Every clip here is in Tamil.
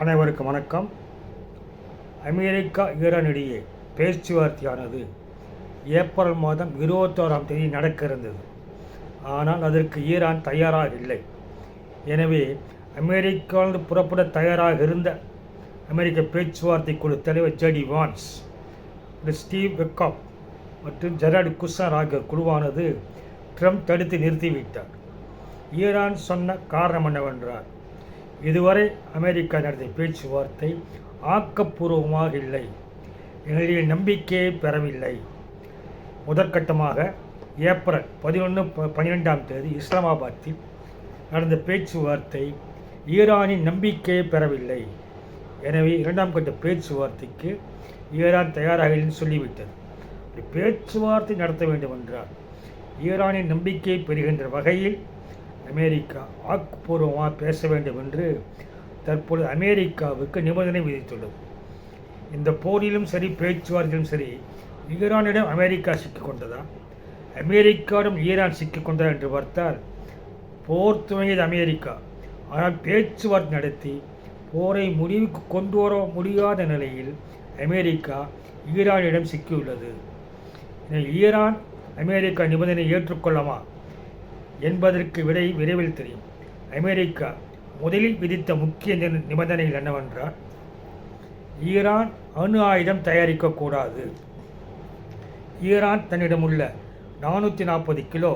அனைவருக்கும் வணக்கம். அமெரிக்கா ஈரான் இடையே பேச்சுவார்த்தையானது ஏப்ரல் மாதம் 21ஆம் தேதி நடக்க இருந்தது. ஆனால் அதற்கு ஈரான் தயாராக இல்லை. எனவே அமெரிக்காவிலிருந்து புறப்பட தயாராக இருந்த அமெரிக்க பேச்சுவார்த்தை குழு தலைவர் ஜெடி வான்ஸ், ஸ்டீவ் விட்காஃப் மற்றும் ஜெரார்டு குஷ்னர் ஆகிய குழுவானது ட்ரம்ப் தடுத்து நிறுத்திவிட்டார். ஈரான் சொன்ன காரணம் என்னவென்றால், இதுவரை அமெரிக்கா நடத்திய பேச்சுவார்த்தை ஆக்கப்பூர்வமாக இல்லை, எங்களுடைய நம்பிக்கையை பெறவில்லை. முதற்கட்டமாக ஏப்ரல் 11-12ஆம் தேதி இஸ்லாமாபாத்தில் நடந்த பேச்சுவார்த்தை ஈரானின் நம்பிக்கையை பெறவில்லை. எனவே இரண்டாம் கட்ட பேச்சுவார்த்தைக்கு ஈரான் தயாராக இல்லைன்னு சொல்லிவிட்டது. பேச்சுவார்த்தை நடத்த வேண்டும் என்றால் ஈரானின் நம்பிக்கையை பெறுகின்ற வகையில் அமெரிக்கா ஆக்கப்பூர்வமாக பேச வேண்டும் என்று தற்பொழுது அமெரிக்காவுக்கு நிபந்தனை விதித்துள்ளது. இந்த போரிலும் சரி பேச்சுவார்த்தையிலும் சரி ஈரானிடம் அமெரிக்கா சிக்கிக்கொண்டதா, அமெரிக்காவிடம் ஈரான் சிக்கிக்கொண்டதா என்று பார்த்தால், போர் துவங்கியது அமெரிக்கா. ஆனால் பேச்சுவார்த்தை நடத்தி போரை முடிவுக்கு கொண்டு வர முடியாத நிலையில் அமெரிக்கா ஈரானிடம் சிக்கியுள்ளது. ஈரான் அமெரிக்கா நிபந்தனை ஏற்றுக்கொள்ளமா என்பதற்கு விடை விரைவில் தெரியும். அமெரிக்கா முதலில் விதித்த முக்கிய நிபந்தனைகள் என்னவென்றால், ஈரான் அணு ஆயுதம் தயாரிக்கக்கூடாது, ஈரான் தன்னிடமுள்ள 440 கிலோ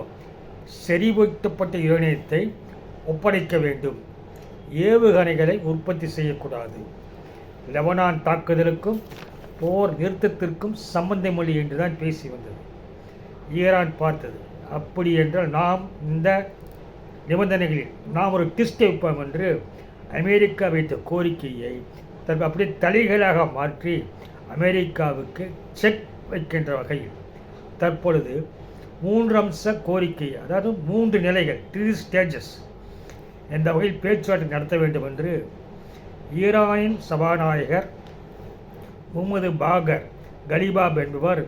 செறிவூட்டப்பட்ட யுரேனியத்தை ஒப்படைக்க வேண்டும், ஏவுகணைகளை உற்பத்தி செய்யக்கூடாது, லெபனான் தாக்குதலுக்கும் போர் நிறுத்தத்திற்கும் சம்பந்தமில்லை என்றுதான் பேசி வந்தது. ஈரான் பார்த்தது, அப்படி என்றால் நாம் இந்த நிபந்தனைகளில் நாம் ஒரு ட்விஸ்ட் வைப்போம் என்று அமெரிக்கா வைத்த கோரிக்கையை அப்படியே தலைகளாக மாற்றி அமெரிக்காவுக்கு செக் வைக்கின்ற வகையில் தற்பொழுது 3 அம்ச கோரிக்கை, அதாவது 3 நிலைகள், 3 ஸ்டேஜஸ் என்ற வகையில் பேச்சுவார்த்தை நடத்த வேண்டும் என்று ஈரானின் சபாநாயகர் முகமது பாகர் கலிபாப் என்பவர்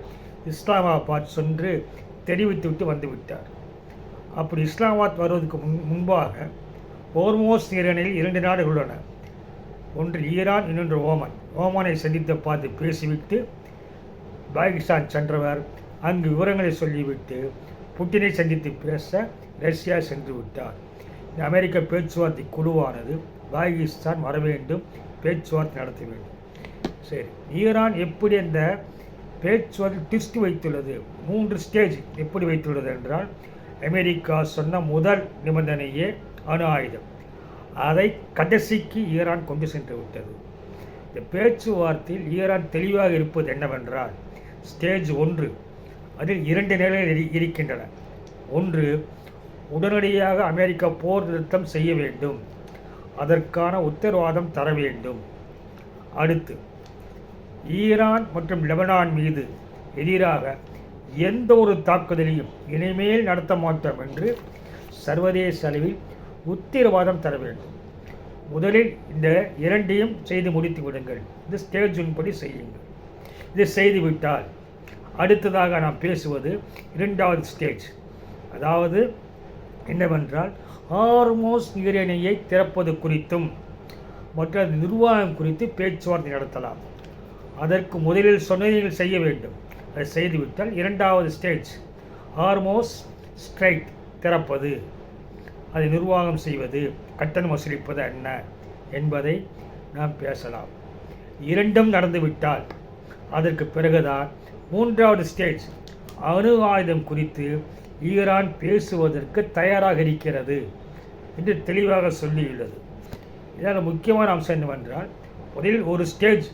இஸ்லாமாபாத் சென்று தெரிவித்துவிட்டு வந்துவிட்டார். அப்படி இஸ்லாமாபாத் வருவதற்கு முன்பாக ஹோர்மோஸ் நீரிணையில் 2 நாடுகள் உள்ளன. ஒன்று ஈரான், இன்னொன்று ஓமன். ஓமானை சந்தித்து பார்த்து பேசிவிட்டு பாகிஸ்தான் சென்றவர் அங்கு விவரங்களை சொல்லிவிட்டு புட்டினை சந்தித்து பேச ரஷ்யா சென்று விட்டார். இந்த அமெரிக்க பேச்சுவார்த்தை குழுவானது பாகிஸ்தான் வர வேண்டும், பேச்சுவார்த்தை நடத்த வேண்டும். சரி, ஈரான் எப்படி அந்த பேச்சுவார்த்தை ட்விஸ்ட் வைத்துள்ளது, 3 ஸ்டேஜ் எப்படி வைத்துள்ளது என்றால், அமெரிக்கா சொன்ன முதல் நிபந்தனையே அணு ஆயுதம். அதை கடைசிக்கு ஈரான் கொண்டு சென்று விட்டது. இந்த பேச்சுவார்த்தையில் ஈரான் தெளிவாக இருப்பது என்னவென்றால், ஸ்டேஜ் 1 அதில் 2 நிலைகள் இருக்கின்றன. ஒன்று, உடனடியாக அமெரிக்கா போர் நிறுத்தம் செய்ய வேண்டும், அதற்கான உத்தரவாதம் தர வேண்டும். அடுத்து, ஈரான் மற்றும் லெபனான் மீது எதிராக எந்த ஒரு தாக்குதலையும் இனிமேல் நடத்த மாட்டோம் என்று சர்வதேச அளவில் உத்தரவாதம் தர வேண்டும். முதலில் இந்த 2ஐயும் செய்து முடித்து விடுங்கள், இந்த ஸ்டேஜின் படி செய்யுங்கள். இது செய்துவிட்டால் அடுத்ததாக நாம் பேசுவது 2வது ஸ்டேஜ். அதாவது என்னவென்றால், ஹார்மோஸ் நீரிணையை திறப்பது குறித்தும் மற்ற நிர்வாகம் குறித்து பேச்சுவார்த்தை நடத்தலாம். அதற்கு முதலில் சொன்னதை செய்ய வேண்டும். அதை செய்துவிட்டால் 2வது ஸ்டேஜ் ஹார்மோஸ் ஸ்ட்ரைட் திறப்பது, அதை நிர்வாகம் செய்வது, கட்டணம் வசூலிப்பது என்ன என்பதை நாம் பேசலாம். 2ம் நடந்துவிட்டால் அதற்கு பிறகுதான் 3வது ஸ்டேஜ் அணு ஆயுதம் குறித்து ஈரான் பேசுவதற்கு தயாராக இருக்கிறது என்று தெளிவாக சொல்லியுள்ளது. இதில் முக்கியமான அம்சம் என்னவென்றால், முதலில் ஒரு ஸ்டேஜ்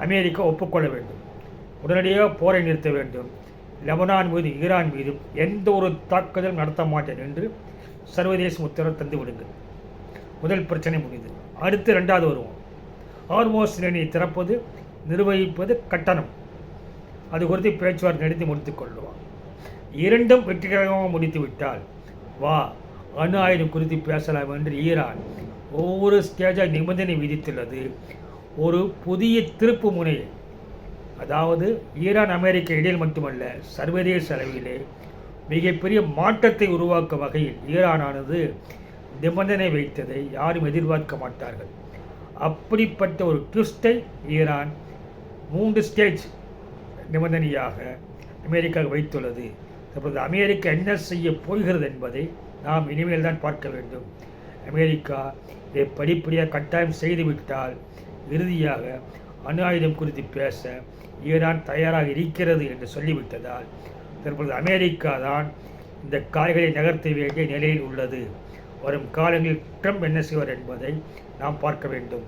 அமெரிக்கா ஒப்புக்கொள்ள வேண்டும், உடனடியாக போரை நிறுத்த வேண்டும், லெபனான் மீது ஈரான் மீதும் எந்த ஒரு தாக்குதலும் நடத்த மாட்டேன் என்று சர்வதேச உத்தரவு தந்து விடுங்கள். முதல் பிரச்சனை முடிந்தது. அடுத்து 2வது வருவோம். ஹார்மோஸ் நீரிணையை திறப்பது, நிர்வகிப்பது, கட்டணம், அது குறித்து பேச்சுவார்த்தை நடத்தி முடித்துக் கொள்ளுவான். 2ம் வெற்றிகரமாக முடித்துவிட்டால் வா அணு ஆயுதம் குறித்து பேசலாம் என்று ஈரான் ஒவ்வொரு ஸ்டேஜாக நிபந்தனை விதித்துள்ளது. ஒரு புதிய திருப்பு முனையை, அதாவது ஈரான் அமெரிக்க இடையில் மட்டுமல்ல சர்வதேச அளவிலே மிகப்பெரிய மாற்றத்தை உருவாக்கும் வகையில் ஈரானானது நிபந்தனை வைத்ததை யாரும் எதிர்பார்க்க மாட்டார்கள். அப்படிப்பட்ட ஒரு ட்விஸ்ட்டை ஈரான் 3 ஸ்டேஜ் நிபந்தனையாக அமெரிக்காவுக்கு வைத்துள்ளது. அப்பொழுது அமெரிக்கா என்ன செய்ய போகிறது என்பதை நாம் இனிமேல் தான் பார்க்க வேண்டும். அமெரிக்கா இதை படிப்படியாக கட்டாயம் செய்துவிட்டால் இறுதியாக அணு ஆயுதம் குறித்து பேச ஈரான் தயாராக இருக்கிறது என்று சொல்லிவிட்டதால் தற்பொழுது அமெரிக்கா தான் இந்த காய்களை நகர்த்த வேண்டிய நிலையில் உள்ளது. வரும் காலங்களில் ட்ரம்ப் என்ன செய்வார் என்பதை நாம் பார்க்க வேண்டும்.